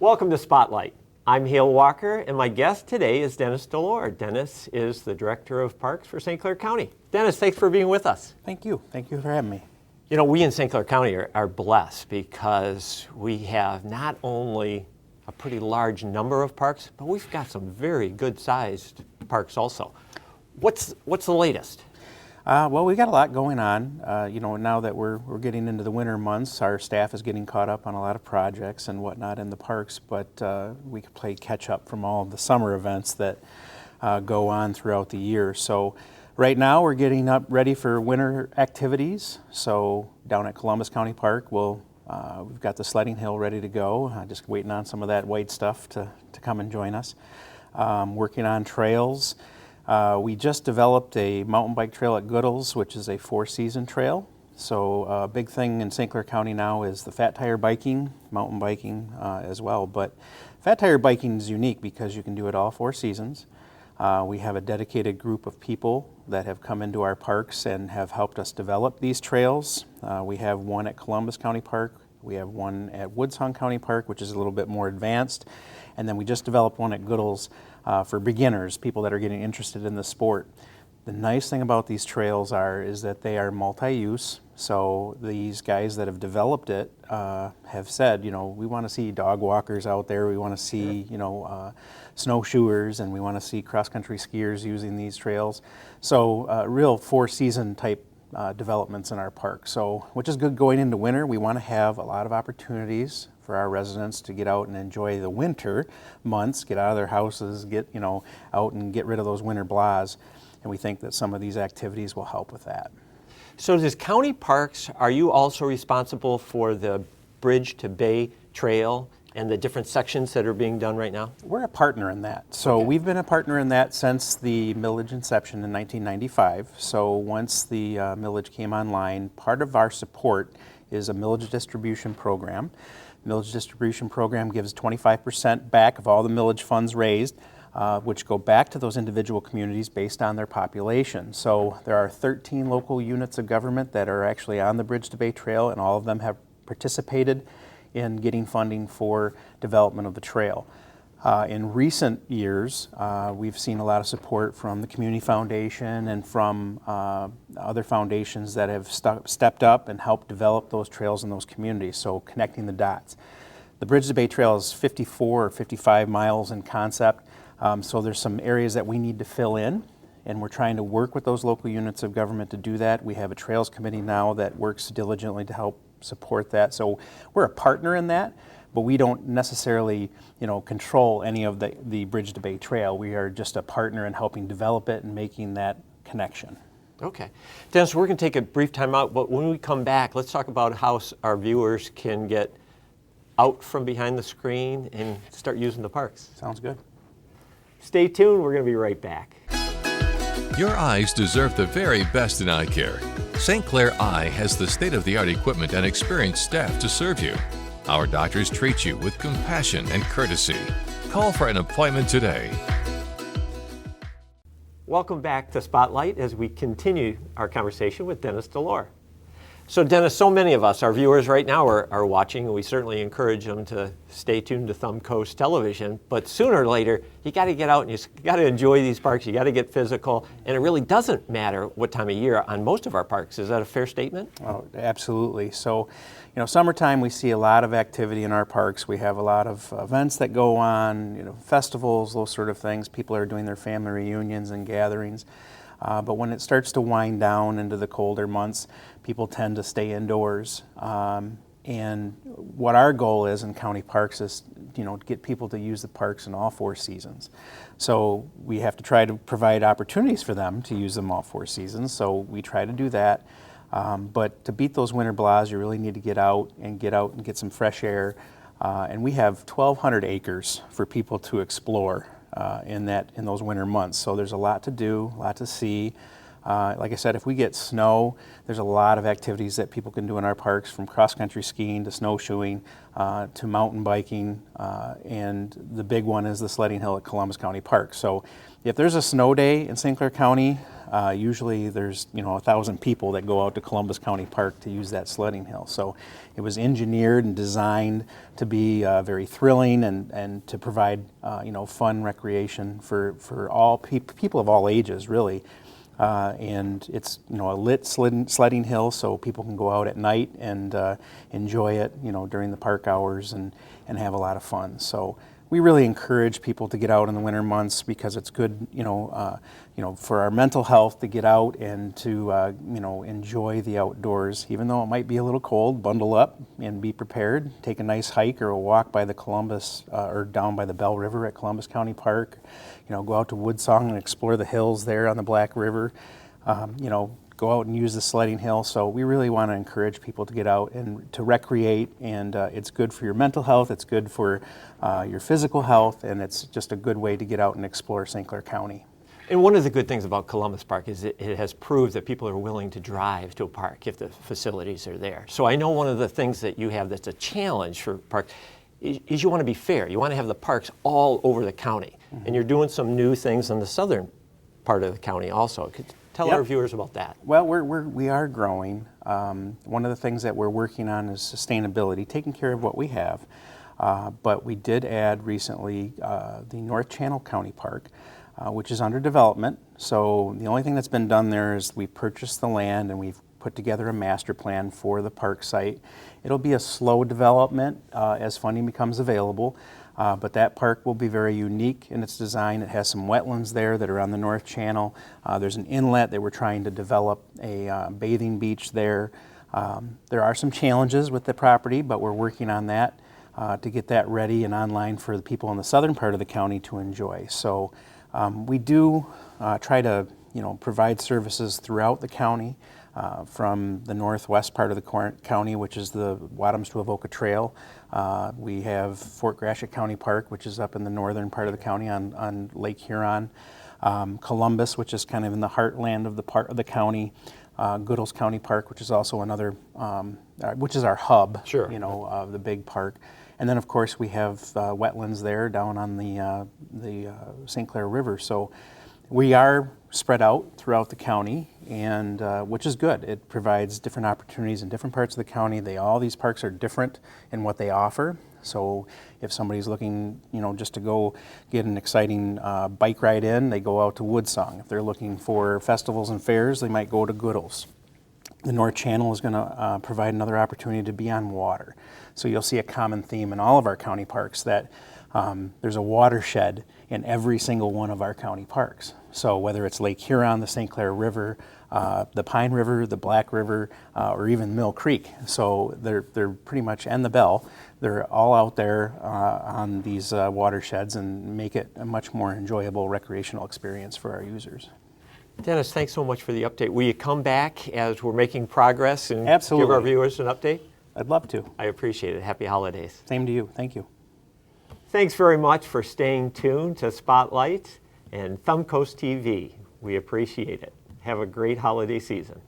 Welcome to Spotlight. I'm Hale Walker, and my guest today is Dennis Delor. Dennis is the Director of Parks for St. Clair County. Dennis, thanks for being with us. Thank you. Thank you for having me. You know, we in St. Clair County are blessed because we have not only a pretty large number of parks, but we've got some very good-sized parks also. What's the latest? Well, we got a lot going on. Now that we're getting into the winter months, our staff is getting caught up on a lot of projects and whatnot in the parks, but we can play catch up from all of the summer events that go on throughout the year. So right now we're getting up ready for winter activities. So down at Columbus County Park, we've got the sledding hill ready to go. Just waiting on some of that white stuff to come and join us. Working on trails. We just developed a mountain bike trail at Goodles, which is a 4-season trail. So a big thing in St. Clair County now is the fat tire biking, mountain biking as well. But fat tire biking is unique because you can do it all 4 seasons. We have a dedicated group of people that have come into our parks and have helped us develop these trails. We have one at Columbus County Park. We have one at Woodson County Park, which is a little bit more advanced. And then we just developed one at Goodles for beginners, people that are getting interested in the sport. The nice thing about these trails is that they are multi-use. So these guys that have developed it have said, we want to see dog walkers out there. We want to see, snowshoers, and we want to see cross-country skiers using these trails. So real 4-season type developments in our park. So, which is good going into winter. We want to have a lot of opportunities for our residents to get out and enjoy the winter months, get out of their houses, get out and get rid of those winter blahs. And we think that some of these activities will help with that. So does County Parks, are you also responsible for the Bridge to Bay Trail and the different sections that are being done right now? We're a partner in that. So We've been a partner in that since the millage inception in 1995. So once the millage came online, part of our support is a millage distribution program. Millage distribution program gives 25% back of all the millage funds raised, which go back to those individual communities based on their population. So there are 13 local units of government that are actually on the Bridge to Bay Trail, and all of them have participated in getting funding for development of the trail. In recent years, we've seen a lot of support from the Community Foundation and from other foundations that have stepped up and helped develop those trails in those communities, so connecting the dots. The Bridge to Bay Trail is 54 or 55 miles in concept, so there's some areas that we need to fill in, and we're trying to work with those local units of government to do that. We have a Trails Committee now that works diligently to help support that, so we're a partner in that. But we don't necessarily, control any of the Bridge to Bay Trail. We are just a partner in helping develop it and making that connection. Okay. Dennis, we're going to take a brief time out, but when we come back, let's talk about how our viewers can get out from behind the screen and start using the parks. Sounds good. Stay tuned. We're going to be right back. Your eyes deserve the very best in eye care. St. Clair Eye has the state-of-the-art equipment and experienced staff to serve you. Our doctors treat you with compassion and courtesy. Call for an appointment today. Welcome back to Spotlight as we continue our conversation with Dennis Delor. So Dennis, so many of us, our viewers right now are watching, and we certainly encourage them to stay tuned to Thumb Coast Television, but sooner or later, you got to get out and you got to enjoy these parks, you got to get physical, and it really doesn't matter what time of year on most of our parks. Is that a fair statement? Oh, absolutely. So, summertime we see a lot of activity in our parks. We have a lot of events that go on, festivals, those sort of things. People are doing their family reunions and gatherings. But when it starts to wind down into the colder months, people tend to stay indoors. And what our goal is in county parks is, to get people to use the parks in all 4 seasons. So we have to try to provide opportunities for them to use them all 4 seasons. So we try to do that. But to beat those winter blahs, you really need to get out and get some fresh air. And we have 1,200 acres for people to explore in those winter months. So there's a lot to do, a lot to see. Like I said, if we get snow, there's a lot of activities that people can do in our parks, from cross-country skiing to snowshoeing to mountain biking, and the big one is the sledding hill at Columbus County Park. So if there's a snow day in St. Clair County, Usually there's 1,000 people that go out to Columbus County Park to use that sledding hill. So it was engineered and designed to be very thrilling and to provide fun recreation for all people of all ages, really. And it's a lit sledding hill, so people can go out at night and enjoy it during the park hours and have a lot of fun. So we really encourage people to get out in the winter months because it's good, for our mental health to get out and to, enjoy the outdoors. Even though it might be a little cold, bundle up and be prepared. Take a nice hike or a walk by the Columbus or down by the Bell River at Columbus County Park. Go out to Woodsong and explore the hills there on the Black River. Go out and use the sledding hill. So we really want to encourage people to get out and to recreate, and it's good for your mental health, it's good for your physical health, and it's just a good way to get out and explore St. Clair County. And one of the good things about Columbus Park is it has proved that people are willing to drive to a park if the facilities are there. So I know one of the things that you have that's a challenge for parks is you want to be fair. You want to have the parks all over the county. Mm-hmm. And you're doing some new things in the southern part of the county also. Could you tell our viewers about that? Well, we are growing. One of the things that we're working on is sustainability, taking care of what we have. But we did add recently the North Channel County Park, which is under development. So the only thing that's been done there is we purchased the land and we've put together a master plan for the park site. It'll be a slow development as funding becomes available. But that park will be very unique in its design. It has some wetlands there that are on the North Channel. There's an inlet that we're trying to develop a bathing beach there. There are some challenges with the property, but we're working on that to get that ready and online for the people in the southern part of the county to enjoy. So we do try to provide services throughout the county. From the northwest part of the county, which is the Wadhams to Avoca Trail. We have Fort Gratiot County Park, which is up in the northern part of the county on Lake Huron. Columbus, which is kind of in the heartland of the county. Goodles County Park, which is also another, which is our hub, sure, of the big park. And then, of course, we have wetlands there down on the St. Clair River. So we are spread out throughout the county, and which is good. It provides different opportunities in different parts of the county. All these parks are different in what they offer. So if somebody's looking, just to go get an exciting bike ride in, they go out to Woodsong. If they're looking for festivals and fairs, they might go to Goodles. The North Channel is going to provide another opportunity to be on water. So you'll see a common theme in all of our county parks that there's a watershed in every single one of our county parks. So whether it's Lake Huron, the St. Clair River, the Pine River, the Black River, or even Mill Creek. So they're pretty much, and the Bell, they're all out there on these watersheds and make it a much more enjoyable recreational experience for our users. Dennis, thanks so much for the update. Will you come back as we're making progress and Absolutely. Give our viewers an update? I'd love to. I appreciate it. Happy holidays. Same to you. Thank you. Thanks very much for staying tuned to Spotlight and Thumb Coast TV. We appreciate it. Have a great holiday season.